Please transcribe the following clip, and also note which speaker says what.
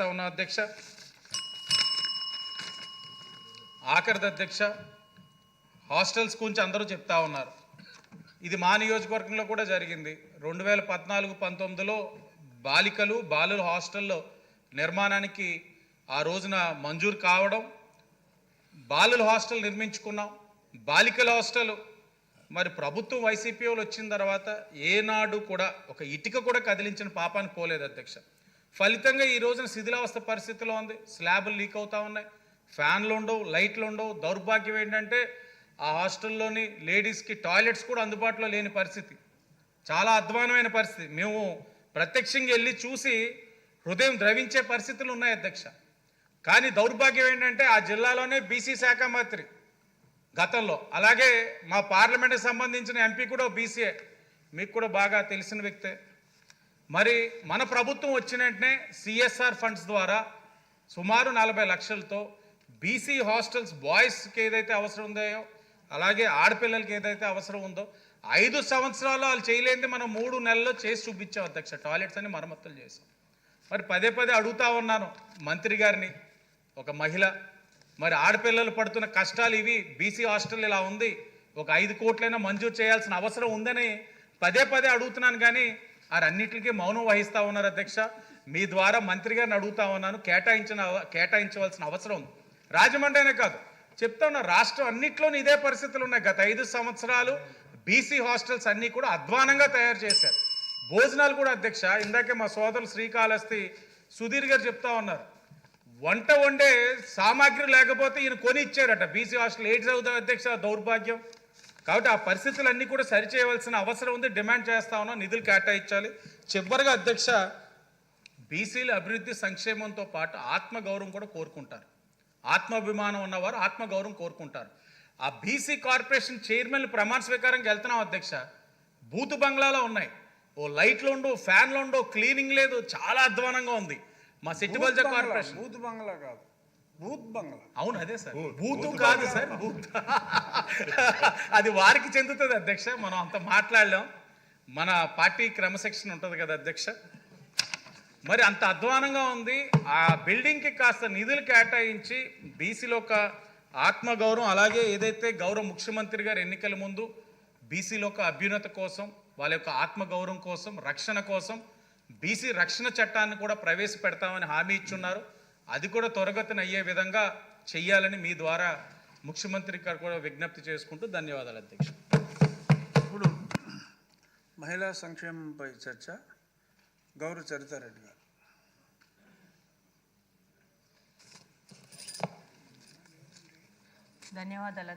Speaker 1: అధ్యక్ష ఆఖరిది అధ్యక్ష హాస్టల్స్ గురించి అందరూ చెప్తా ఉన్నారు. ఇది మా నియోజకవర్గంలో కూడా జరిగింది. 2014-19లో బాలికలు బాలుల హాస్టల్లో నిర్మాణానికి ఆ రోజున మంజూరు కావడం, బాలుల హాస్టల్ నిర్మించుకున్నాం. బాలికల హాస్టల్ మరి ప్రభుత్వం వైసీపీ వాళ్ళు వచ్చిన తర్వాత ఏనాడు కూడా ఒక ఇటుక కూడా కదిలించిన పాపాన్ని పోలేదు అధ్యక్ష. ఫలితంగా ఈ రోజున శిథిలావస్థ పరిస్థితిలో ఉంది. స్లాబులు లీక్ అవుతూ ఉన్నాయి, ఫ్యాన్లు ఉండవు, లైట్లు ఉండవు. దౌర్భాగ్యం ఏంటంటే ఆ హాస్టల్లోని లేడీస్కి టాయిలెట్స్ కూడా అందుబాటులో లేని పరిస్థితి. చాలా అధ్వానమైన పరిస్థితి. మేము ప్రత్యక్షంగా వెళ్ళి చూసి హృదయం ద్రవించే పరిస్థితులు ఉన్నాయి అధ్యక్ష. కానీ దౌర్భాగ్యం ఏంటంటే ఆ జిల్లాలోనే బీసీ శాఖ మంత్రి గతంలో, అలాగే మా పార్లమెంట్కి సంబంధించిన ఎంపీ కూడా బీసీఏ, మీకు కూడా బాగా తెలిసిన వ్యక్తే. మరి మన ప్రభుత్వం వచ్చిన వెంటనే సిఎస్ఆర్ ఫండ్స్ ద్వారా సుమారు 40 లక్షలతో బీసీ హాస్టల్స్ బాయ్స్కి ఏదైతే అవసరం ఉందో, అలాగే ఆడపిల్లలకి ఏదైతే అవసరం ఉందో 5 సంవత్సరాల్లో వాళ్ళు చేయలేనిది మనం 3 నెలల్లో చేసి చూపించాం అధ్యక్ష. టాయిలెట్స్ అని మరమ్మతులు చేసాం. మరి పదే అడుగుతా ఉన్నాను మంత్రి గారిని, ఒక మహిళ, మరి ఆడపిల్లలు పడుతున్న కష్టాలు ఇవి, బీసీ హాస్టల్ ఇలా ఉంది, ఒక 5 కోట్లైనా మంజూరు చేయాల్సిన అవసరం ఉందని పదే అడుగుతున్నాను. కానీ వారన్నిటికీ మౌనం వహిస్తూ ఉన్నారు అధ్యక్ష. మీ ద్వారా మంత్రి గారిని అడుగుతా ఉన్నాను, కేటాయించవలసిన అవసరం ఉంది. రాజమండ్రి అనే కాదు, చెప్తా ఉన్నా, రాష్ట్రం అన్నింటిలోనూ ఇదే పరిస్థితులు ఉన్నాయి. గత 5 సంవత్సరాలు బీసీ హాస్టల్స్ అన్నీ కూడా అధ్వానంగా తయారు చేశారు. భోజనాలు కూడా అధ్యక్ష, ఇందాకే మా సోదరులు శ్రీకాళహస్తి సుధీర్ గారు చెప్తా ఉన్నారు, వంట వండే సామాగ్రి లేకపోతే ఈయన కొని ఇచ్చారట బీసీ హాస్టల్. ఏది చదువుతారు అధ్యక్ష, దౌర్భాగ్యం. కాబట్టి ఆ పరిస్థితులన్నీ కూడా సరిచేయవలసిన అవసరం ఉంది. డిమాండ్ చేస్తా ఉన్నాం, నిధులు కేటాయించాలి. చివరిగా అధ్యక్ష, బీసీల అభివృద్ధి సంక్షేమంతో పాటు ఆత్మగౌరవం కూడా కోరుకుంటారు. ఆత్మాభిమానం ఉన్నవారు ఆత్మగౌరవం కోరుకుంటారు. ఆ బీసీ కార్పొరేషన్ చైర్మన్ ప్రమాణ స్వీకారంకి వెళ్తున్నాం అధ్యక్ష. బూతు బంగ్లాలో ఉన్నాయి, ఓ లైట్లు ఉండవు, ఫ్యాన్లు ఉండవు, క్లీనింగ్ లేదు, చాలా అధ్వానంగా ఉంది. మా సిట్టిబల్జ కార్పొరేషన్
Speaker 2: బూత్ బంగ్లా కాదు, బూత్ బంగ్లా.
Speaker 1: అవును, అదే సార్, బూతు కాదు సార్, బూత్ అది వారికి చెందుతుంది అధ్యక్ష. మనం అంత మాట్లాడలేం, మన పార్టీ క్రమశిక్షణ ఉంటుంది కదా అధ్యక్ష. మరి అంత అధ్వానంగా ఉంది. ఆ బిల్డింగ్కి కాస్త నిధులు కేటాయించి బీసీలో ఒక ఆత్మగౌరవం, అలాగే ఏదైతే గౌరవ ముఖ్యమంత్రి గారు ఎన్నికల ముందు బీసీలో ఒక అభ్యున్నత కోసం, వాళ్ళ యొక్క ఆత్మగౌరవం కోసం, రక్షణ కోసం బీసీ రక్షణ చట్టాన్ని కూడా ప్రవేశపెడతామని హామీ ఇచ్చున్నారు. అది కూడా త్వరగతిన అయ్యే విధంగా చెయ్యాలని మీ ద్వారా ముఖ్యమంత్రి గారు కూడా విజ్ఞప్తి చేసుకుంటూ ధన్యవాదాలు అధ్యక్ష.
Speaker 2: ఇప్పుడు మహిళా సంక్షేమంపై చర్చ, గౌరవ చరితారెడ్డి గారు.
Speaker 3: ధన్యవాదాలు.